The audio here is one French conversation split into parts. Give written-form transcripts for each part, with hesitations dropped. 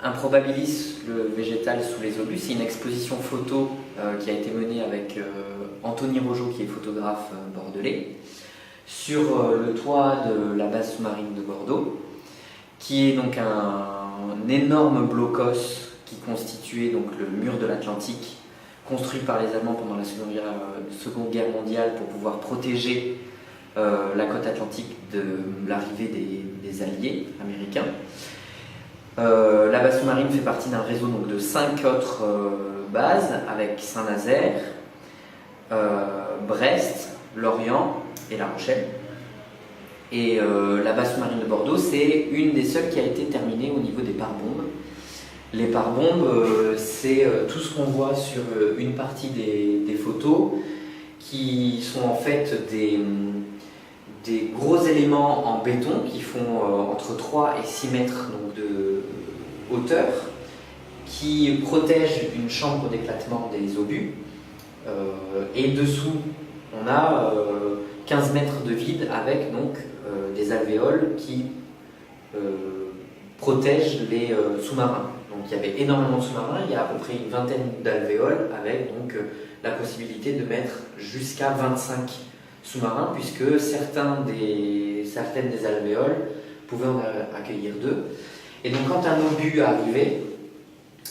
Improbabilis, le végétal sous les obus, c'est une exposition photo qui a été menée avec Anthony Rogeau, qui est photographe bordelais, sur le toit de la base sous-marine de Bordeaux, qui est donc un énorme blocos qui constituait donc le mur de l'Atlantique, construit par les Allemands pendant la Seconde Guerre mondiale pour pouvoir protéger la côte atlantique de l'arrivée des alliés américains. La base sous-marine fait partie d'un réseau donc, de 5 autres bases avec Saint-Nazaire, Brest, Lorient et La Rochelle. Et la base sous-marine de Bordeaux, c'est une des seules qui a été terminée au niveau des pare-bombes. Les pare-bombes, c'est tout ce qu'on voit sur une partie des photos, qui sont en fait des gros éléments en béton qui font entre 3 et 6 mètres donc, de hauteur, qui protègent une chambre d'éclatement des obus. Et dessous, on a 15 mètres de vide avec donc, des alvéoles qui protègent les sous-marins. Donc il y avait énormément de sous-marins, il y a à peu près une vingtaine d'alvéoles avec donc, la possibilité de mettre jusqu'à 25 sous-marins, puisque certaines des alvéoles pouvaient en accueillir 2. Et donc quand un obus arrivait,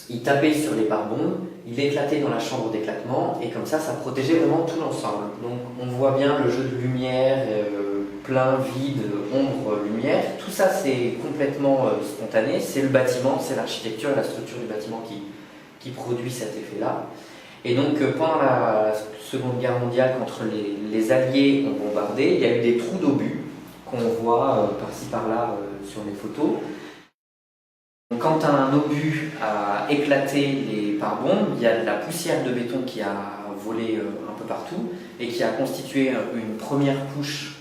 il tapait sur les pare-bombes, il éclatait dans la chambre d'éclatement, et comme ça protégeait vraiment tout l'ensemble. Donc on voit bien le jeu de lumière, plein, vide, ombre, lumière. Tout ça c'est complètement spontané, c'est le bâtiment, c'est l'architecture et la structure du bâtiment qui produit cet effet-là. Et donc pendant la Seconde Guerre mondiale, quand les Alliés ont bombardé, il y a eu des trous d'obus qu'on voit par-ci par-là sur les photos. Donc, quand un obus a éclaté les pare-bombes, il y a de la poussière de béton qui a volé un peu partout et qui a constitué une première couche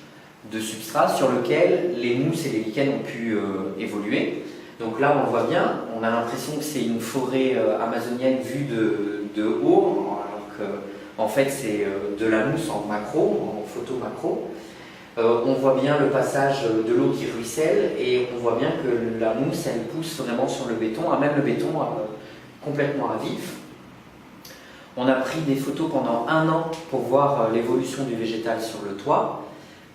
de substrat sur lequel les mousses et les lichens ont pu évoluer. Donc là, on le voit bien, on a l'impression que c'est une forêt amazonienne vue de haut, alors que en fait c'est de la mousse en macro, en photo macro. On voit bien le passage de l'eau qui ruisselle et on voit bien que la mousse elle pousse vraiment sur le béton, même le béton complètement à vif. On a pris des photos pendant 1 an pour voir l'évolution du végétal sur le toit.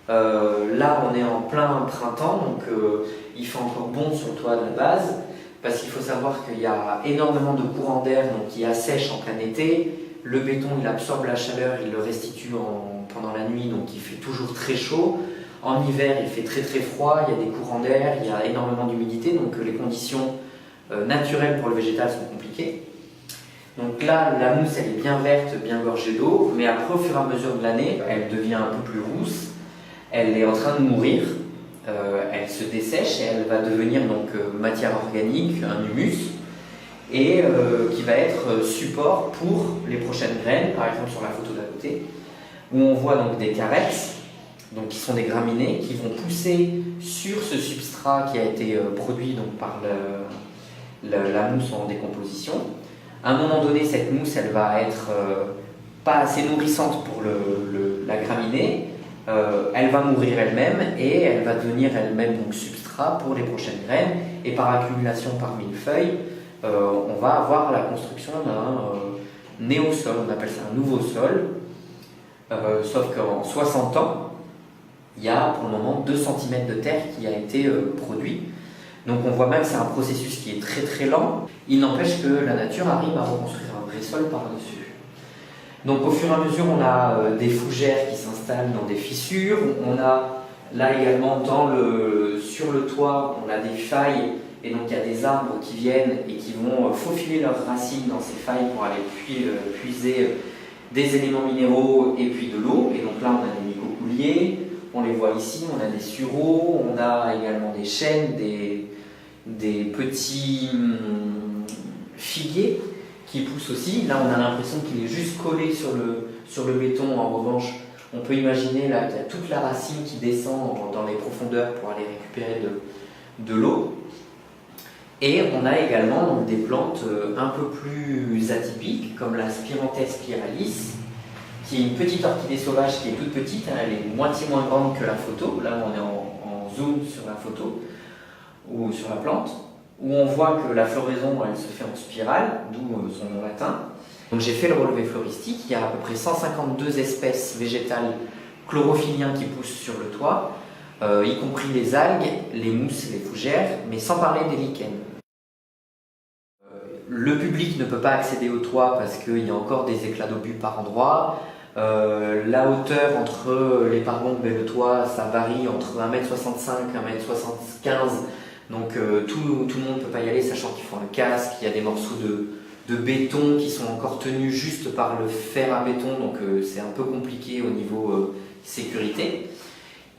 Là on est en plein printemps, donc il fait encore bon sur le toit de la base, parce qu'il faut savoir qu'il y a énormément de courants d'air qui assèchent en plein été. Le béton il absorbe la chaleur, il le restitue pendant la nuit, donc il fait toujours très chaud. En hiver il fait très très froid, il y a des courants d'air, il y a énormément d'humidité, donc les conditions naturelles pour le végétal sont compliquées. Donc là la mousse elle est bien verte, bien gorgée d'eau, mais après au fur et à mesure de l'année elle devient un peu plus rousse, elle est en train de mourir, elle se dessèche et elle va devenir donc matière organique, un humus, et qui va être support pour les prochaines graines, par exemple sur la photo d'à côté, où on voit donc des carex, donc qui sont des graminées, qui vont pousser sur ce substrat qui a été produit donc, par la mousse en décomposition. À un moment donné, cette mousse elle va être pas assez nourrissante pour la graminée, elle va mourir elle-même et elle va devenir elle-même donc substrat pour les prochaines graines, et par accumulation par millefeuille, on va avoir la construction d'un néosol, on appelle ça un nouveau sol, sauf qu'en 60 ans, il y a pour le moment 2 cm de terre qui a été produit. Donc on voit même que c'est un processus qui est très très lent. Il n'empêche que la nature arrive à reconstruire un vrai sol par-dessus. Donc au fur et à mesure, on a des fougères qui s'installent dans des fissures. On a là également sur le toit, on a des failles. Et donc il y a des arbres qui viennent et qui vont faufiler leurs racines dans ces failles pour aller puiser des éléments minéraux et puis de l'eau. Et donc là on a des micocouliers, on les voit ici, on a des sureaux, on a également des chênes, des petits figuiers qui poussent aussi. Là on a l'impression qu'il est juste collé sur le béton. En revanche, on peut imaginer là qu'il y a toute la racine qui descend dans les profondeurs pour aller récupérer de l'eau. Et on a également donc, des plantes un peu plus atypiques, comme la Spiranthes spiralis, qui est une petite orchidée sauvage qui est toute petite, elle est moitié moins grande que la photo. Là on est en zoom sur la photo, ou sur la plante, où on voit que la floraison elle se fait en spirale, d'où son nom latin. Donc j'ai fait le relevé floristique, il y a à peu près 152 espèces végétales chlorophylliens qui poussent sur le toit, y compris les algues, les mousses, les fougères, mais sans parler des lichens. Le public ne peut pas accéder au toit parce qu'il y a encore des éclats d'obus par endroit. La hauteur entre les parbombes et le toit, ça varie entre 1,65 m et 1,75 m. Donc tout le monde ne peut pas y aller, sachant qu'il faut un casque, il y a des morceaux de béton qui sont encore tenus juste par le fer à béton, donc c'est un peu compliqué au niveau sécurité.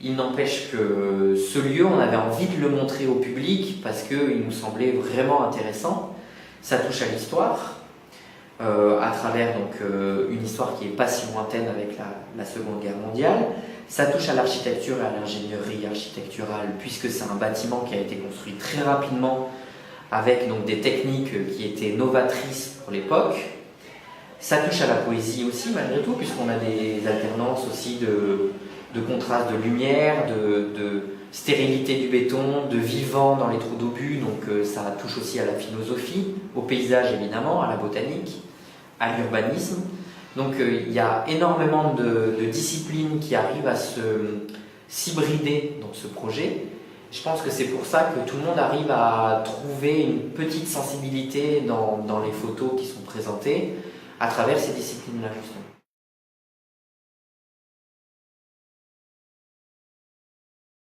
Il n'empêche que ce lieu, on avait envie de le montrer au public parce qu'il nous semblait vraiment intéressant. Ça touche à l'histoire, à travers donc, une histoire qui n'est pas si lointaine avec la Seconde Guerre mondiale. Ça touche à l'architecture et à l'ingénierie architecturale, puisque c'est un bâtiment qui a été construit très rapidement avec donc, des techniques qui étaient novatrices pour l'époque. Ça touche à la poésie aussi, malgré tout, puisqu'on a des alternances aussi de contraste de lumière, de stérilité du béton, de vivant dans les trous d'obus, donc ça touche aussi à la philosophie, au paysage évidemment, à la botanique, à l'urbanisme. Donc il y a énormément de disciplines qui arrivent à s'hybrider dans ce projet. Je pense que c'est pour ça que tout le monde arrive à trouver une petite sensibilité dans les photos qui sont présentées à travers ces disciplines-là justement.